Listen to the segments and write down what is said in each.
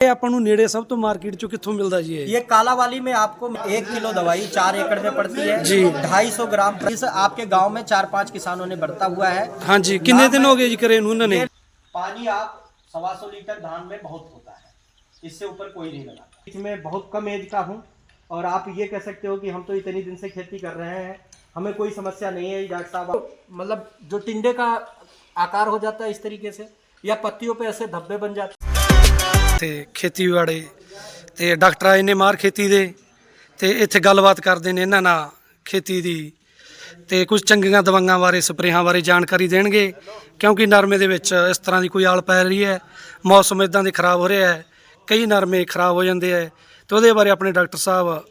ਆਪਾਂ ਨੂੰ ਨੇੜੇ ਸਭ ਤੋਂ ਮਾਰਕੀਟ ਚੋਂ ਕਿੱਥੋਂ ਮਿਲਦਾ ਜੀ ये काला वाली में आपको 1 किलो दवाई 4 एकड़ में पड़ती है जी। 250 ग्राम। इस आपके गांव में 4-5 किसानों ने बरता हुआ है। हाँ जी, कितने दिन हो गए जी करे इन्होंने ने? पानी आप 125 लीटर धान में बहुत होता है, इससे ऊपर कोई नहीं लगाता। मैं बहुत कम एज का हूँ और आप ये कह सकते हो कि हम तो इतनी दिन से खेती कर रहे हैं, हमें कोई समस्या नहीं है। डॉक्टर साहब मतलब जो टिंडे का आकार हो जाता है इस तरीके से, या पत्तियों पे ऐसे धब्बे बन जाते हैं। ਤੇ ਖੇਤੀਬਾੜੀ ਤੇ ਡਾਕਟਰ ਆਏ ਨੇ ਮਾਰ ਖੇਤੀ ਦੇ ਤੇ ਇੱਥੇ ਗੱਲਬਾਤ ਕਰਦੇ ਨੇ ਇਹਨਾਂ ਨਾਲ ਖੇਤੀ ਦੀ ਤੇ ਕੁਝ ਚੰਗੀਆਂ ਦਵਾਈਆਂ ਬਾਰੇ ਸਪਰੇਹਾਂ ਬਾਰੇ ਜਾਣਕਾਰੀ ਦੇਣਗੇ, ਕਿਉਂਕਿ ਨਰਮੇ ਦੇ ਵਿੱਚ ਇਸ ਤਰ੍ਹਾਂ ਦੀ ਕੋਈ ਆਲ ਪੈ ਰਹੀ ਹੈ, ਮੌਸਮ ਇਦਾਂ ਦੇ ਖਰਾਬ ਹੋ ਰਿਹਾ ਹੈ, ਕਈ ਨਰਮੇ ਖਰਾਬ ਹੋ ਜਾਂਦੇ ਹੈ ਤੇ ਉਹਦੇ ਬਾਰੇ ਆਪਣੇ ਡਾਕਟਰ ਸਾਹਿਬ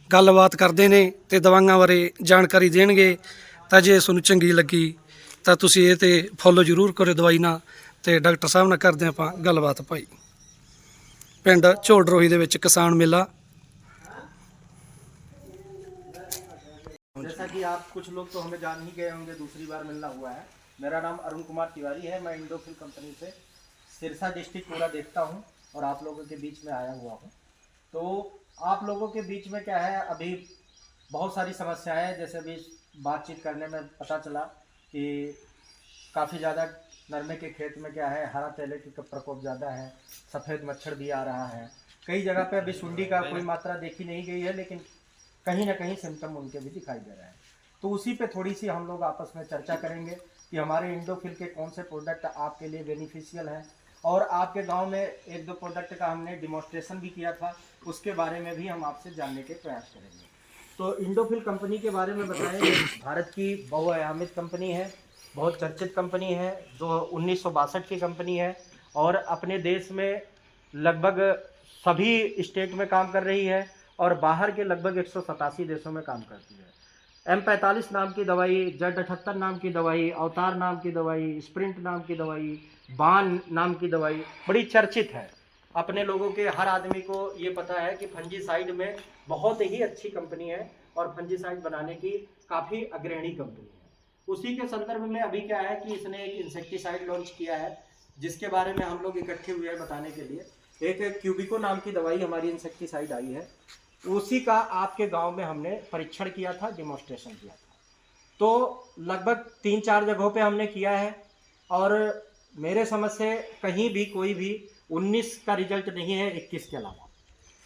ਗੱਲਬਾਤ ਕਰਦੇ ਨੇ ਤੇ ਦਵਾਈਆਂ ਬਾਰੇ ਜਾਣਕਾਰੀ ਦੇਣਗੇ। ਤਾਂ ਜੇ ਤੁਹਾਨੂੰ ਚੰਗੀ ਲੱਗੀ ਤਾਂ ਤੁਸੀਂ ਇਹ ਤੇ ਫੋਲੋ ਜ਼ਰੂਰ ਕਰੋ ਦਵਾਈ ਨਾਲ। ਤੇ ਡਾਕਟਰ ਸਾਹਿਬ ਨਾਲ ਕਰਦੇ ਆਪਾਂ ਗੱਲਬਾਤ ਭਾਈ। ਪਿੰਡ ਝੋੜਰੋਹੀ ਦੇ ਵਿੱਚ ਕਿਸਾਨ ਮੇਲਾ। जैसा कि आप कुछ लोग तो हमें जान ही गए होंगे, दूसरी बार मिलना हुआ है। मेरा नाम अरुण कुमार तिवारी है। मैं इंडोफिल कंपनी से सिरसा डिस्ट्रिक्ट पूरा देखता हूं और आप लोगों के बीच में आया हुआ हूं। तो आप लोगों के बीच में क्या है, अभी बहुत सारी समस्याएं हैं। जैसे अभी बातचीत करने में पता चला कि काफ़ी ज़्यादा नरमे के खेत में क्या है, हरा तेले की प्रकोप ज़्यादा है, सफ़ेद मच्छर भी आ रहा है। कई जगह पे अभी सुंडी का कोई मात्रा देखी नहीं गई है, लेकिन कहीं ना कहीं सिम्टम उनके भी दिखाई दे रहे हैं। तो उसी पे थोड़ी सी हम लोग आपस में चर्चा करेंगे कि हमारे इंडोफिल के कौन से प्रोडक्ट आपके लिए बेनिफिशियल हैं, और आपके गांव में 1-2 प्रोडक्ट का हमने डिमॉन्स्ट्रेशन भी किया था, उसके बारे में भी हम आपसे जानने के प्रयास करेंगे। तो इंडोफिल कंपनी के बारे में बताएंगे। भारत की बहुआयामित कंपनी है, बहुत चर्चित कंपनी है, जो 1962 की कंपनी है और अपने देश में लगभग सभी स्टेट में काम कर रही है और बाहर के लगभग 187 देशों में काम करती है। M45 नाम की दवाई, Z78 नाम की दवाई, अवतार नाम की दवाई, स्प्रिंट नाम की दवाई, बान नाम की दवाई बड़ी चर्चित है। अपने लोगों के हर आदमी को ये पता है कि फंजीसाइड में बहुत ही अच्छी कंपनी है और फंजीसाइड बनाने की काफ़ी अग्रणी कंपनी है। उसी के संदर्भ में अभी क्या है कि इसने एक इंसेक्टिसाइड लॉन्च किया है, जिसके बारे में हम लोग इकट्ठे हुए हैं बताने के लिए। एक क्यूबिको नाम की दवाई हमारी इंसेक्टिसाइड आई है, उसी का आपके गांव में हमने परीक्षण किया था, डिमॉन्स्ट्रेशन किया था। तो लगभग 3-4 जगहों पे हमने किया है और मेरे समझ से कहीं भी कोई भी 19 का रिजल्ट नहीं है 21 के अलावा।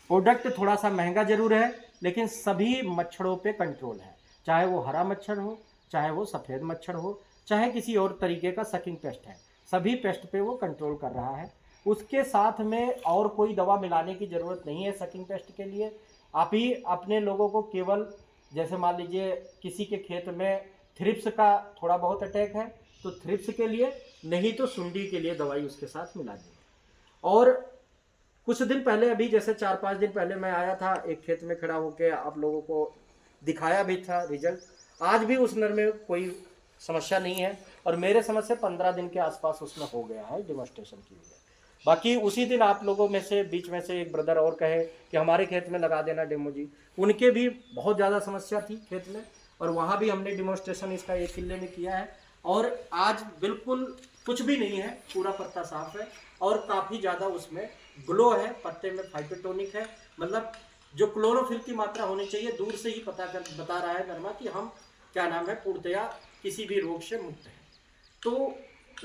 प्रोडक्ट थोड़ा सा महंगा जरूर है, लेकिन सभी मच्छरों पे कंट्रोल है, चाहे वो हरा मच्छर हो, चाहे वो सफ़ेद मच्छर हो, चाहे किसी और तरीके का सकिंग पेस्ट है, सभी पेस्ट पे वो कंट्रोल कर रहा है। उसके साथ में और कोई दवा मिलाने की ज़रूरत नहीं है सकिंग पेस्ट के लिए। आप ही अपने लोगों को केवल, जैसे मान लीजिए किसी के खेत में थ्रिप्स का थोड़ा बहुत अटैक है, तो थ्रिप्स के लिए, नहीं तो सुंडी के लिए दवाई उसके साथ मिला देंगे। और कुछ दिन पहले, अभी जैसे 4-5 दिन पहले मैं आया था, एक खेत में खड़ा होकर आप लोगों को दिखाया भी था रिजल्ट। आज भी उस नर में कोई समस्या नहीं है और मेरे समझ से 15 दिन के आसपास उसमें हो गया है डिमॉन्स्ट्रेशन की हुई है। बाकी उसी दिन आप लोगों में से बीच में से एक ब्रदर और कहे कि हमारे खेत में लगा देना डेमो जी, उनके भी बहुत ज़्यादा समस्या थी खेत में, और वहाँ भी हमने डिमॉन्स्ट्रेशन इसका 1 किले में किया है। और आज बिल्कुल कुछ भी नहीं है, पूरा पत्ता साफ है और काफ़ी ज़्यादा उसमें ग्लो है, पत्ते में फाइटोटोनिक है, मतलब जो क्लोरोफिल की मात्रा होनी चाहिए दूर से ही बता रहा है नरमा कि हम क्या नाम है पूर्णतया किसी भी रोग से मुक्त है। तो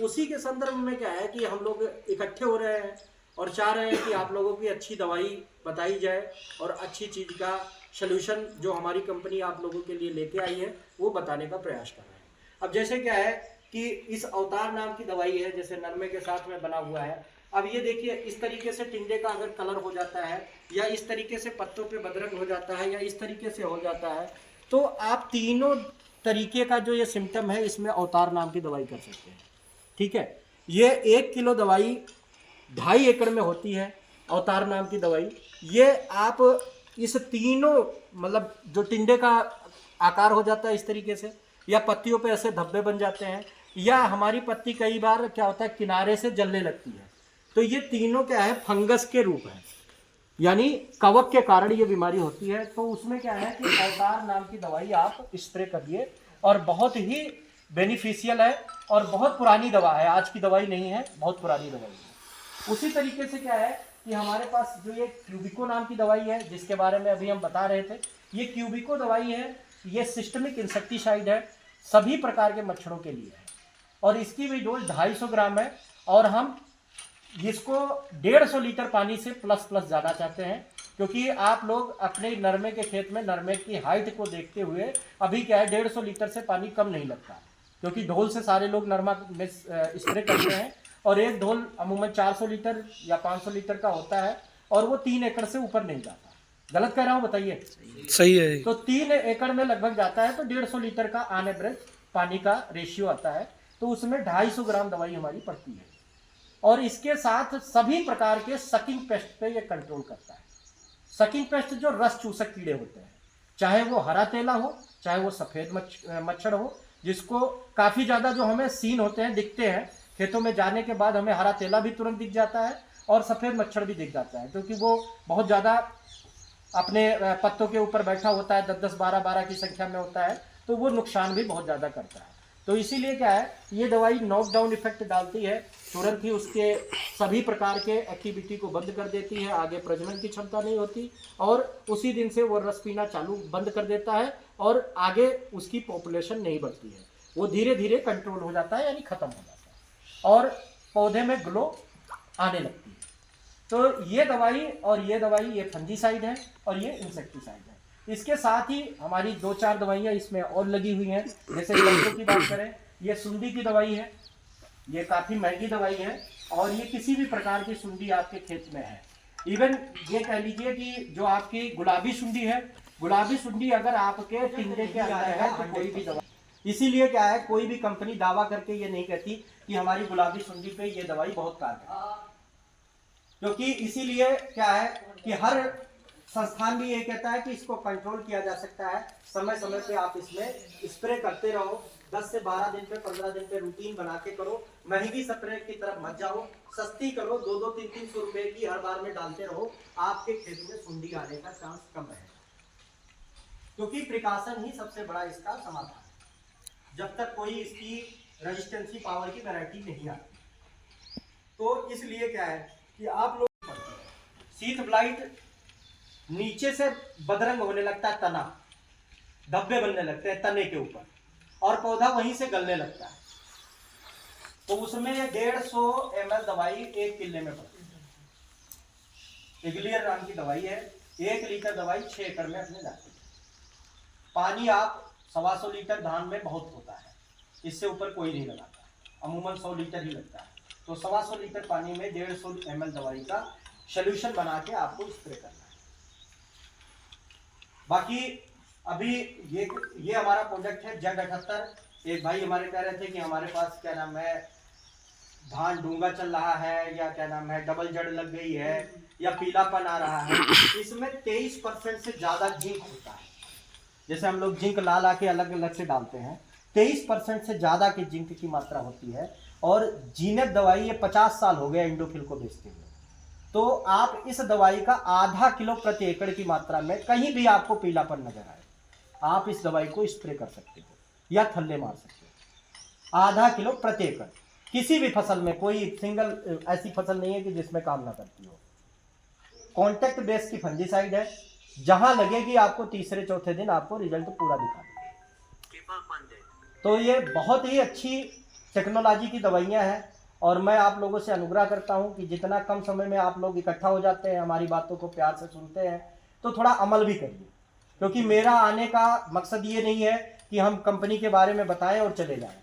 उसी के संदर्भ में क्या है कि हम लोग इकट्ठे हो रहे हैं और चाह रहे हैं कि आप लोगों की अच्छी दवाई बताई जाए और अच्छी चीज़ का सलूशन जो हमारी कंपनी आप लोगों के लिए लेके आई है वो बताने का प्रयास कर रहे हैं। अब जैसे क्या है कि इस अवतार नाम की दवाई है, जैसे नरमे के साथ में बना हुआ है। अब ये देखिए, इस तरीके से टिंडे का अगर कलर हो जाता है, या इस तरीके से पत्तों पे बदरंग हो जाता है, या इस तरीके से हो जाता है, तो आप तीनों तरीके का जो ये सिम्टम है इसमें अवतार नाम की दवाई कर सकते हैं। ठीक है, ये 1 किलो दवाई 2.5 एकड़ में होती है, अवतार नाम की दवाई। ये आप इस तीनों, मतलब जो टिंडे का आकार हो जाता है इस तरीके से, या पत्तियों पे ऐसे धब्बे बन जाते हैं, या हमारी पत्ती कई बार क्या होता है किनारे से जलने लगती है, तो ये तीनों क्या है फंगस के रूप है, यानी कवक के कारण ये बीमारी होती है। तो उसमें क्या है कि अवतार नाम की दवाई आप स्प्रे करिए, और बहुत ही बेनिफिशियल है और बहुत पुरानी दवा है, आज की दवाई नहीं है, बहुत पुरानी दवाई है। उसी तरीके से क्या है कि हमारे पास जो ये क्यूबिको नाम की दवाई है, जिसके बारे में अभी हम बता रहे थे, ये क्यूबिको दवाई है, ये सिस्टमिक इंसेक्टिसाइड है, सभी प्रकार के मच्छरों के लिए है और इसकी भी डोज 250 ग्राम है और हम इसको 150 लीटर पानी से प्लस जाना चाहते हैं, क्योंकि आप लोग अपने नरमे के खेत में नरमे की हाइट को देखते हुए अभी क्या है 150 लीटर से पानी कम नहीं लगता, क्योंकि ढोल से सारे लोग नरमा में स्प्रे करते हैं और एक ढोल अमूमन 400 लीटर या 500 लीटर का होता है और वो 3 एकड़ से ऊपर नहीं जाता। गलत कह रहा हूँ, बताइए? सही है। तो 3 एकड़ में लगभग जाता है तो 150 लीटर का ऑन एवरेज पानी का रेशियो आता है, तो उसमें 250 ग्राम दवाई हमारी पड़ती है और इसके साथ सभी प्रकार के सकिंग पेस्ट पे ये कंट्रोल करता है। सकिंग पेस्ट जो रस चूसक कीड़े होते हैं, चाहे वो हरा तेला हो, चाहे वो सफेद मच्छर हो, जिसको काफी ज्यादा जो हमें सीन होते हैं, दिखते हैं खेतों में जाने के बाद, हमें हरा तेला भी तुरंत दिख जाता है और सफेद मच्छर भी दिख जाता है, क्योंकि वो बहुत ज्यादा अपने पत्तों के ऊपर बैठा होता है, 10-10, 12-12 की संख्या में होता है, तो वो नुकसान भी बहुत ज्यादा करता है। तो इसीलिए क्या है, ये दवाई नॉकडाउन इफेक्ट डालती है, तुरंत ही उसके सभी प्रकार के एक्टिविटी को बंद कर देती है, आगे प्रजनन की क्षमता नहीं होती और उसी दिन से वो रस पीना चालू बंद कर देता है और आगे उसकी पॉपुलेशन नहीं बढ़ती है, वो धीरे धीरे कंट्रोल हो जाता है, यानी खत्म हो जाता है और पौधे में ग्लो आने लगती है। तो ये दवाई ये फंजीसाइड है और ये इंसेक्टिसाइड है। इसके साथ ही हमारी 2-4 दवाइयाँ इसमें और लगी हुई हैं, जैसे डंठलों की बात करें, ये सुंडी की दवाई है, ये काफ़ी महंगी दवाई है और ये किसी भी प्रकार की सुंडी आपके खेत में है, इवन ये कह लीजिए कि जो आपकी गुलाबी सुंडी है, गुलाबी सुंडी अगर आपके टिंडे के अंदर है तो कोई भी दवा, इसीलिए क्या है, कोई भी कंपनी दावा करके ये नहीं कहती कि हमारी गुलाबी सुंडी पे ये दवाई बहुत कारगर है, क्योंकि इसीलिए क्या है कि हर संस्थान भी ये कहता है कि इसको कंट्रोल किया जा सकता है, समय समय पे आप इसमें स्प्रे करते रहो, 10 से 12 दिन पे 15 दिन पे रूटीन बना के करो, महंगी स्प्रे की तरफ मत जाओ, सस्ती करो, 2-2, 300 रुपए की हर बार में डालते रहो, आपके खेत में सुंडी आने का चांस कम रहेगा, क्योंकि प्रिकॉशन ही सबसे बड़ा इसका समाधान है, जब तक कोई इसकी रेजिस्टेंसी पावर की वैरायटी नहीं आती। तो इसलिए क्या है कि आप लोग शीथ ब्लाइट नीचे से बदरंग होने लगता है, तना धब्बे बनने लगते हैं तने के ऊपर और पौधा वहीं से गलने लगता है, तो उसमें 150 ml दवाई 1 किले में पड़ती है। इग्लियर नाम की दवाई है, 1 लीटर दवाई 6 एकड़ में अपने जाती है। पानी आप 125 लीटर धान में बहुत होता है, इससे ऊपर कोई नहीं लगाता, अमूमन 100 लीटर ही लगता है, तो 125 लीटर पानी में 150 ml दवाई का सोल्यूशन बना के आपको स्प्रे करना है। बाकी अभी ये हमारा प्रोडक्ट है Z78। एक भाई हमारे कह रहे थे कि हमारे पास क्या नाम है, धान डूंगा चल रहा है या क्या नाम है डबल जड़ लग गई है या पीलापन आ रहा है, इसमें 23% से ज्यादा जिंक होता है। जैसे हम लोग जिंक ला के अलग अलग से डालते हैं, 23% से ज्यादा की जिंक की मात्रा होती है और जीनेप दवाई ये 50 साल हो गए इंडोफिल को बेचते हुए, तो आप इस दवाई का आधा किलो प्रति एकड़ की मात्रा में, कहीं भी आपको पीलापन नजर आए, आप इस दवाई को स्प्रे कर सकते हो या थल्ले मार सकते हो, आधा किलो प्रति एकड़, किसी भी फसल में, कोई सिंगल ऐसी फसल नहीं है कि जिसमें काम ना करती हो। कॉन्टेक्ट बेस की फंजीसाइड है, जहां लगेगी आपको तीसरे चौथे दिन आपको रिजल्ट पूरा दिखा देगी। तो ये बहुत ही अच्छी टेक्नोलॉजी की दवाइयां हैं और मैं आप लोगों से अनुग्रह करता हूं कि जितना कम समय में आप लोग इकट्ठा हो जाते हैं, हमारी बातों को प्यार से सुनते हैं, तो थोड़ा अमल भी करिए, क्योंकि मेरा आने का मकसद ये नहीं है कि हम कंपनी के बारे में बताएं और चले जाएं।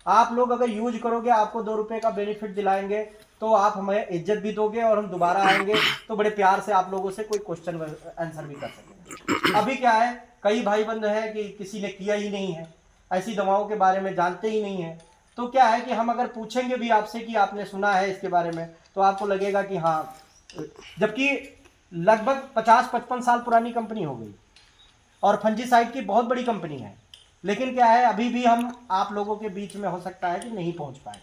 आप लोग अगर यूज करोगे, आपको 2 रुपए का बेनिफिट दिलाएंगे, तो आप हमें इज्जत भी दोगे और हम दोबारा आएंगे तो बड़े प्यार से आप लोगों से कोई क्वेश्चन आंसर भी कर सकेंगे। अभी क्या है, कई भाई बंद है कि किसी ने किया ही नहीं है, ऐसी दवाओं के बारे में जानते ही नहीं है, तो क्या है कि हम अगर पूछेंगे भी आपसे कि आपने सुना है इसके बारे में, तो आपको लगेगा कि हाँ, जबकि लगभग 50-55 साल पुरानी कंपनी हो गई और फंजीसाइड की बहुत बड़ी कंपनी है, लेकिन क्या है, अभी भी हम आप लोगों के बीच में हो सकता है कि नहीं पहुंच पाए।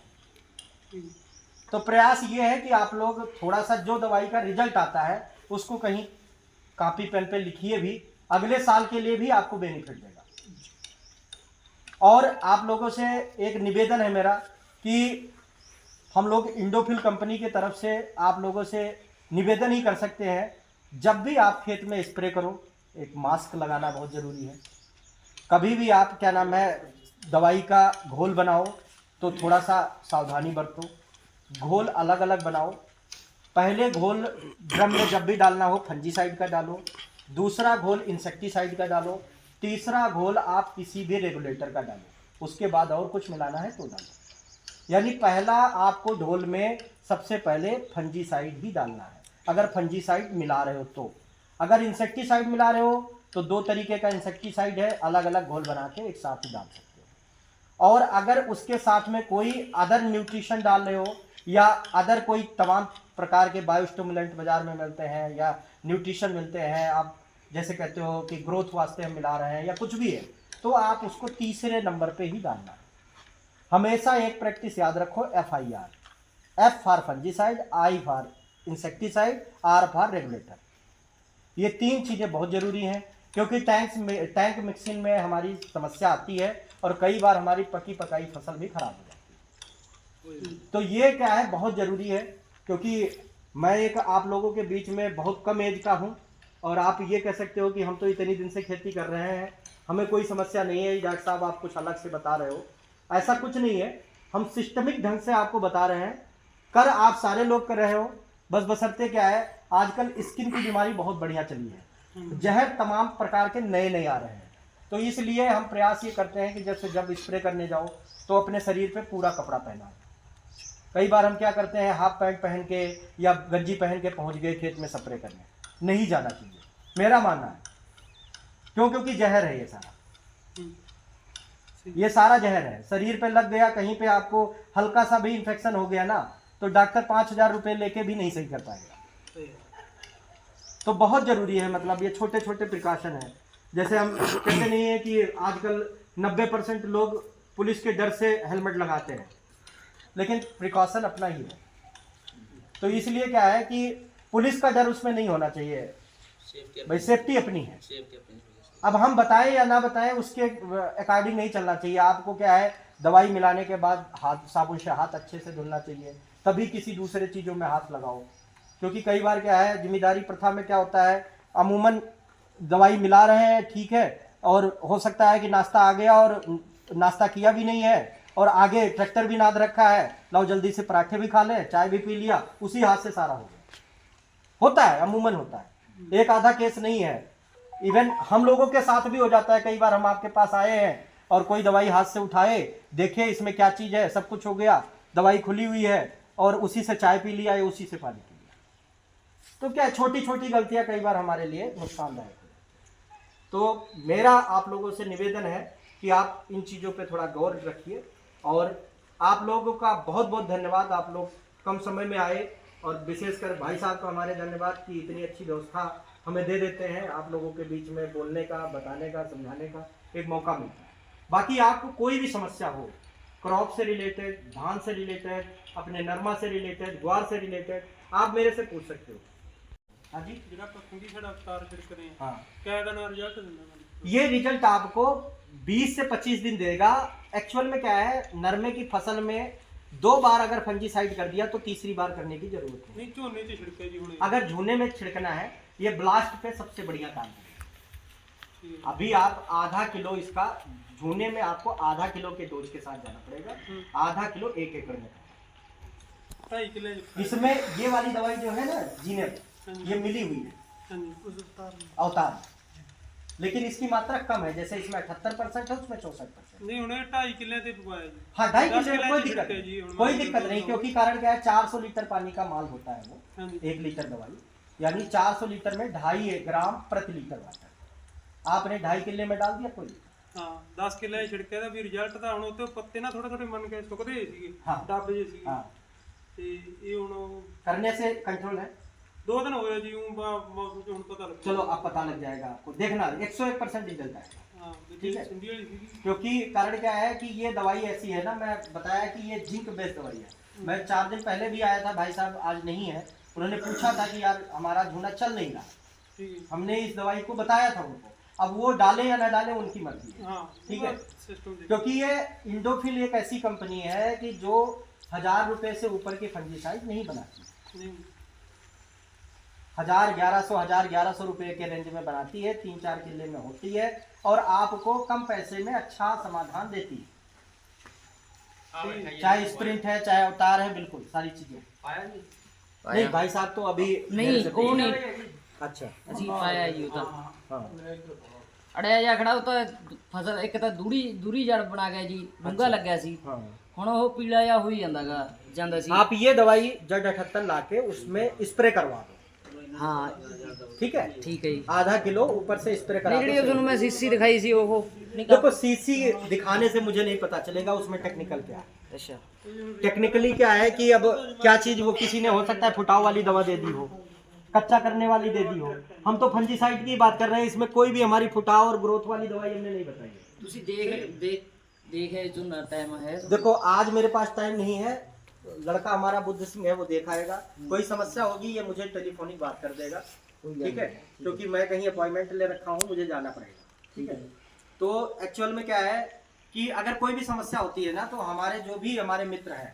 तो प्रयास ये है कि आप लोग थोड़ा सा जो दवाई का रिजल्ट आता है उसको कहीं कॉपी पेन पे लिखिए भी, अगले साल के लिए भी आपको बेनिफिट देगा। और आप लोगों से एक निवेदन है मेरा कि हम लोग इंडोफिल कंपनी की तरफ से आप लोगों से निवेदन ही कर सकते हैं, जब भी आप खेत में स्प्रे करो एक मास्क लगाना बहुत ज़रूरी है। कभी भी आप क्या नाम है दवाई का घोल बनाओ तो थोड़ा सा सावधानी बरतो, घोल अलग अलग बनाओ। पहले घोल ड्रम में जब भी डालना हो फंजीसाइड का डालो, दूसरा घोल इंसेक्टिसाइड का डालो, तीसरा घोल आप किसी भी रेगुलेटर का डालो, उसके बाद और कुछ मिलाना है तो डालो। यानी पहला आपको ढोल में सबसे पहले फंजीसाइड ही डालना है, अगर फंजीसाइड मिला रहे हो तो। अगर इंसेक्टिसाइड मिला रहे हो तो दो तरीके का इंसेक्टिसाइड है, अलग अलग घोल बना के एक साथ ही डाल सकते हो। और अगर उसके साथ में कोई अदर न्यूट्रिशन डाल रहे हो या अदर कोई तमाम प्रकार के बायोस्टिमुलेंट बाजार में मिलते हैं या न्यूट्रिशन मिलते हैं, आप जैसे कहते हो कि ग्रोथ वास्ते हम मिला रहे हैं या कुछ भी है, तो आप उसको तीसरे नंबर पे ही डालना है। हमेशा एक प्रैक्टिस याद रखो, FIR, F for fungicide, I for insecticide, R for regulator. ये तीन चीज़ें बहुत ज़रूरी हैं, क्योंकि टैंक मिक्सिंग में हमारी समस्या आती है और कई बार हमारी पकी पकाई फसल भी खराब हो जाती है। तो ये क्या है बहुत ज़रूरी है, क्योंकि मैं एक आप लोगों के बीच में बहुत कम एज का हूँ और आप ये कह सकते हो कि हम तो इतनी दिन से खेती कर रहे हैं, हमें कोई समस्या नहीं है, डॉक्टर साहब आप कुछ अलग से बता रहे हो। ऐसा कुछ नहीं है, हम सिस्टमिक ढंग से आपको बता रहे हैं, कर आप सारे लोग कर रहे हो। बस बशर्ते क्या है, आजकल स्किन की बीमारी बहुत बढ़िया चली है, जहर तमाम प्रकार के नए नए आ रहे हैं, तो इसलिए हम प्रयास ये करते हैं कि जब स्प्रे करने जाओ तो अपने शरीर पे पूरा कपड़ा पहना। कई बार हम क्या करते हैं, हाफ पैंट पहन के या गंजी पहन के पहुंच गए खेत में स्प्रे करने, नहीं जाना चाहिए, मेरा मानना है। क्यों? क्योंकि जहर है ये सारा जहर है, शरीर पे लग गया, कहीं पे आपको हल्का सा भी इंफेक्शन हो गया ना तो डॉक्टर 5,000 रुपये लेके भी नहीं सही कर पाएगा। तो बहुत जरूरी है, मतलब ये छोटे छोटे प्रिकॉशन है। जैसे हम कहते नहीं है कि आजकल 90% लोग पुलिस के डर से हेलमेट लगाते हैं, लेकिन प्रिकॉशन अपना ही है। तो इसलिए क्या है कि पुलिस का डर उसमें नहीं होना चाहिए भाई, सेफ्टी अपनी है। अब हम बताएं या ना बताएं उसके अकॉर्डिंग नहीं चलना चाहिए। आपको क्या है, दवाई मिलाने के बाद हाथ साबुन से हाथ अच्छे से धुलना चाहिए, तभी किसी दूसरे चीज़ों में हाथ लगाओ। क्योंकि कई बार क्या है, जिम्मेदारी प्रथा में क्या होता है, अमूमन दवाई मिला रहे हैं ठीक है, और हो सकता है कि नाश्ता आ गया और नाश्ता किया भी नहीं है और आगे ट्रैक्टर भी नाद रखा है, लो जल्दी से पराठे भी खा ले, चाय भी पी लिया, उसी हाथ से सारा हो गया। होता है, अमूमन होता है, एक आधा केस नहीं है। इवन हम लोगों के साथ भी हो जाता है, कई बार हम आपके पास आए हैं और कोई दवाई हाथ से उठाए, देखे इसमें क्या चीज़ है, सब कुछ हो गया, दवाई खुली हुई है और उसी से चाय पी लिया या उसी से पानी पी लिया। तो क्या छोटी छोटी गलतियां कई बार हमारे लिए नुकसानदायक है। तो मेरा आप लोगों से निवेदन है कि आप इन चीज़ों पे थोड़ा गौर रखिए। और आप लोगों का बहुत बहुत धन्यवाद, आप लोग कम समय में आए, और विशेषकर भाई साहब को हमारे धन्यवाद कि इतनी अच्छी व्यवस्था हमें दे देते हैं, आप लोगों के बीच में बोलने का, बताने का, समझाने का एक मौका मिलता है। बाकी आपको कोई भी समस्या हो, क्रॉप से रिलेटेड, धान से रिलेटेड, अपने नरमा से रिलेटेड, ग्वार से रिलेटेड, आप मेरे से पूछ सकते हो। हाँ जी, हाँ, ये रिजल्ट आपको 20 से 25 दिन देगा। एक्चुअल में क्या है, नरमे की फसल में 2 बार अगर फंजीसाइड कर दिया तो तीसरी बार करने की जरूरत नहीं। झोने से छिड़के जी, अगर झोने में छिड़कना है, ये ब्लास्ट पे सबसे बढ़िया काम है। अभी आप आधा किलो इसका झोने में, आपको आधा किलो के डोज के साथ जाना पड़ेगा, आधा किलो 1 एकड़ में। इसमें ये वाली दवाई जो है ना जीनेप, ये मिली हुई है अवतार, लेकिन इसकी मात्रा कम है। जैसे इसमें 78% है, उसमें 64% नहीं। उन्हें 2.5 किले थे, हाँ 2.5 किले, कोई दिक्कत नहीं, क्योंकि कारण क्या है, 400 लीटर पानी का माल होता है वो 1 लीटर दवाई, यानी 400 लीटर में 2.5 ग्राम प्रति लीटर वाटर। आपने 2.5 किले में डाल दिया, कोई 10 किले छिड़के था, भी रिजल्ट था। ਹੁਣ ਉੱਤੇ ਪੱਤੇ ਨਾ ਥੋੜੇ ਥੋੜੇ ਮੰਨ ਕੇ ਸੁੱਕਦੇ ਸੀਗੇ, ਡੱਬ ਜੇ ਸੀਗੇ, ਤੇ ਇਹ ਹੁਣ करने से कंट्रोल है। 2 दिन हो गए जी, ਹੁਣ पता लग। चलो अब पता लग जाएगा आपको, देखना 101% रिजल्ट आएगा, ठीक है। क्योंकि कारण क्या है कि ये दवाई ऐसी है ना, मैं बताया कि ये जिंक बेस्ड दवाई है। मैं 4 दिन पहले भी आया था, भाई साहब आज नहीं है, उन्होंने पूछा था कि यार हमारा झूना चल नहीं रहा, हमने इस दवाई को बताया था उनको, अब वो डाले या ना डाले उनकी मर्जी है, ठीक है। क्योंकि ये इंडोफिल एक ऐसी कंपनी है कि जो 1000 रुपए से ऊपर के फंजीसाइड नहीं बनाती, 1100 रुपए के रेंज में बनाती है, 3-4 किले में होती है और आपको कम पैसे में अच्छा समाधान देती है। चाहे स्प्रिंट है चाहे अवतार है, बिल्कुल सारी चीजें। नहीं भाई साहब तो अभी नहीं वो नहीं अच्छा ਅਸੀਂ ਪਾਇਆ ਹੀ ਉਹ ਤਾਂ हाँ ਅੜਿਆ ਜਾ ਖੜਾ ਉਹ ਤਾਂ ਫਸਲ ਇੱਕ ਤਾਂ ਦੂਰੀ ਜੜ ਬਣਾ ਗਿਆ ਜੀ, ਡੂੰਘਾ ਲੱਗਿਆ ਸੀ। हाँ ਹੁਣ ਉਹ ਪੀਲਾ ਜਿਹਾ ਹੋਈ ਜਾਂਦਾ ਸੀ। आप ये दवाई जड़ 78 लाके उसमें स्प्रे करवा दो, ਹਾਂ ठीक है? ਠੀਕ ਹੈ ਜੀ। आधा किलो ऊपर से स्प्रे करा ਨਹੀਂ ਜਿਹੜੀ दो। ਤੁਹਾਨੂੰ ਮੈਂ ਸੀਸੀ ਦਿਖਾਈ ਸੀ ਉਹ देखो सीसी दिखाने से मुझे नहीं पता चलेगा उसमें टेक्निकल क्या है। ਅੱਛਾ टेक्निकली क्या है कि अब क्या चीज वो किसी ने हो सकता है फुटाव वाली दवा दे दी हो, कच्चा करने वाली दे दी हो। हम तो फंजीसाइड की बात कर रहे हैं, इसमें कोई भी हमारी फुटाव और ग्रोथ वाली दवाई हमने नहीं बताई है। ਤੁਸੀਂ देखे जो ना टाइम है देखो आज मेरे पास टाइम नहीं है, लड़का हमारा बुद्ध सिंह है वो देखाएगा। कोई समस्या होगी ये मुझे टेलीफोनिक बात कर देगा, ठीक है? क्योंकि मैं कहीं अपॉइंटमेंट ले रखा हूँ, मुझे जाना पड़ेगा, ठीक है? तो एक्चुअल में क्या है कि अगर कोई भी समस्या होती है ना तो हमारे जो भी हमारे मित्र हैं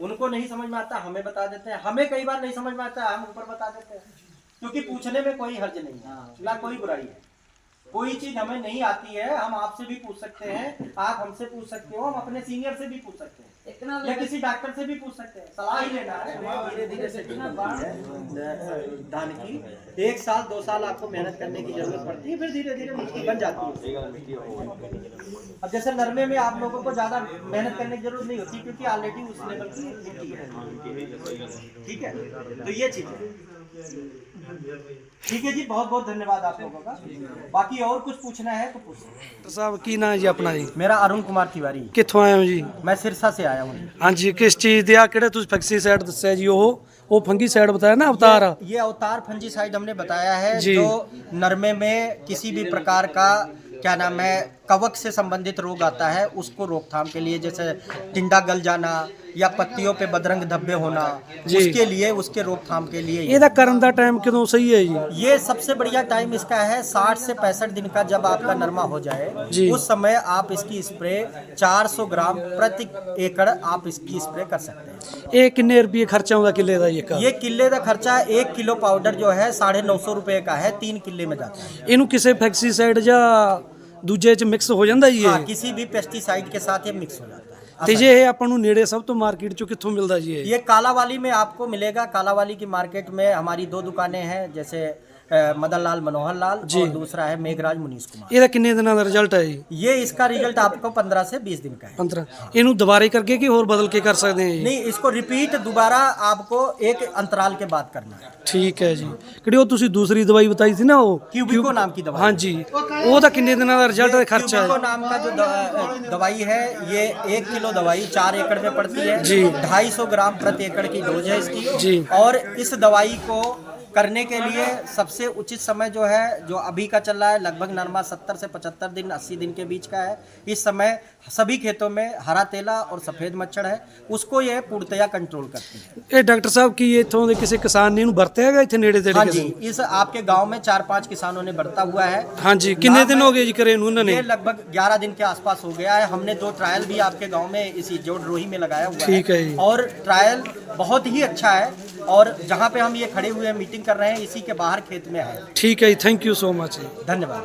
उनको नहीं समझ में आता, हमें बता देते हैं। हमें कई बार नहीं समझ में आता, हम ऊपर बता देते हैं, क्योंकि पूछने में कोई हर्ज नहीं है ना कोई बुराई है। कोई चीज हमें नहीं आती है हम आपसे भी पूछ सकते हैं, आप हमसे पूछ सकते हो, हम अपने सीनियर से भी पूछ सकते हैं इतना या किसी डॉक्टर से भी पूछ सकते हैं, सलाह ही लेना है। धीरे धीरे से धान की 1 साल 2 साल आपको मेहनत करने की जरूरत पड़ती है, फिर धीरे धीरे मिट्टी बन जाती है। अब जैसे नरमे में आप लोगों को ज्यादा मेहनत करने की जरूरत नहीं होती क्योंकि ऑलरेडी उस लेवल की मिट्टी है, ठीक है? तो ये चीज है, ठीक है जी। बहुत बहुत धन्यवाद आप लोगों का। बाकी और कुछ पूछना है तो पूछ। ਡਾਕਟਰ ਸਾਹਿਬ ਕੀ ਨਾਂ ਹੈ ਜੀ ਆਪਣਾ ਜੀ? मेरा अरुण कुमार तिवारी, ਕਿੱਥੋਂ ਆਏ ਹੋ ਜੀ? मैं सिरसा से आया हूँ। ਹਾਂਜੀ ਕਿਸ ਚੀਜ਼ ਦੇ ਆ ਕਿਹੜੇ ਤੁਸੀਂ ਫੈਕਸੀਸਾਈਡ ਦੱਸਿਆ ਜੀ? ਉਹ ਫੰਗੀਸਾਈਡ बताया ना अवतार? ये अवतार फंजीसाइड हमने बताया है जी। जो नरमे में किसी भी प्रकार का क्या नाम है कवक से संबंधित रोग आता है उसको रोकथाम के लिए, जैसे टिंडा गल जाना या पत्तियों पे बदरंग धब्बे होना, जी। उसके लिए उसके रोकथाम के लिए ਇਹਦਾ ਕਰਨ ਦਾ ਟਾਈਮ ਕਦੋਂ ਸਹੀ ਹੈ ਜੀ? ये सबसे बढ़िया टाइम इसका है 60 से 65 दिन का। जब आपका नरमा हो जाए जी। उस समय आप इसकी स्प्रे 400 ग्राम प्रति एकड़ आप इसकी स्प्रे कर सकते हैं। ਇਹ ਕਿੰਨੇ ਰੁਪਏ ਖਰਚਾ ਆਉਂਦਾ ਕਿੱਲੇ ਦਾ ਜੀ ਇੱਕ? ये किले का खर्चा 1 किलो पाउडर जो है 950 रुपए का है, 3 किले में जाता है। ਇਹਨੂੰ ਕਿਸੇ ਫੈਕਸੀਸਾਈਡ ਜਾਂ ਦੂਜੇ ਚ ਮਿਕਸ ਹੋ ਜਾਂਦਾ ਜੀ हाँ, ਇਹ? किसी भी पेस्टिसाइड के साथ ये मिक्स हो जाता है। ਤੇ ਜੇ ਇਹ ਆਪਾਂ ਨੂੰ ਨੇੜੇ ਸਭ ਤੋਂ ਮਾਰਕੀਟ ਚੋਂ ਕਿੱਥੋਂ ਮਿਲਦਾ ਜੀ ਇਹ? ये कालावाली में आपको मिलेगा। कालावाली की मार्केट में हमारी 2 दुकानें हैं, जैसे मदन लाल मनोहर लाल जी। और दूसरा है मेघराज मुनीश कुमार। ਇਹਦਾ ਕਿੰਨੇ ਦਿਨਾਂ ਦਾ ਰਿਜ਼ਲਟ ਹੈ ਜੀ? ये इसका रिजल्ट आपको 15 से 20 दिन का है। 15। ਇਹਨੂੰ ਦੁਬਾਰੇ ਕਰਕੇ ਕਿ ਹੋਰ ਬਦਲ ਕੇ ਕਰ ਸਕਦੇ ਹਾਂ ਜੀ? नहीं, इसको रिपीट दोबारा आपको एक अंतराल के बाद करना है। ਠੀਕ ਹੈ ਜੀ। ਕਿਹੜੀ ਉਹ ਤੁਸੀਂ ਦੂਸਰੀ ਦਵਾਈ ਬਤਾਈ ਸੀ ਨਾ ਉਹ क्यूबिको नाम की दवाई। ਹਾਂਜੀ ਉਹਦਾ ਕਿੰਨੇ ਦਿਨਾਂ ਦਾ ਰਿਜ਼ਲਟ ਹੈ ਖਰਚਾ क्यूबिको ਹੈ? नाम का जो दवाई है ये 1 किलो दवाई 4 एकड़ में पड़ती है जी। 250 ग्राम प्रति एकड़ की डोज है इसकी जी। और इस दवाई को करने के लिए सबसे उचित समय जो है जो अभी का चल रहा है लगभग नरमा 70 से 75 दिन 80 दिन के बीच का है। इस समय सभी खेतों में हरा तेला और सफ़ेद मच्छर है, उसको ये पूर्णतया कंट्रोल करती है। ਇਹ ਡਾਕਟਰ ਸਾਹਿਬ ਕੀ ਇੱਥੋਂ ਦੇ ਕਿਸੇ ਕਿਸਾਨ ਨੇ ਇਹਨੂੰ ਵਰਤਿਆ ਹੈਗਾ ਇੱਥੇ ਨੇੜੇ ਤੇੜੇ हाँ ਕਿਸੇ? जी, इस आपके गांव में 4-5 किसानों ने बरता हुआ है। ਹਾਂਜੀ ਕਿੰਨੇ ਦਿਨ ਹੋ ਗਏ ਜੀ ਕਰੇ ਨੂੰ ਉਹਨਾਂ ਨੇ? ये लगभग 11 दिन के आसपास हो गया है। हमने 2 ट्रायल भी आपके गांव में इसी जोड़ रोही में लगाया हुआ ठीक है जी। और ट्रायल बहुत ही अच्छा है और जहां पे हम ये खड़े हुए मीटिंग कर रहे हैं इसी के बाहर खेत में है। ਠੀਕ ਹੈ ਜੀ, ਥੈਂਕ ਯੂ ਸੋ ਮਚ ਜੀ। धन्यवाद।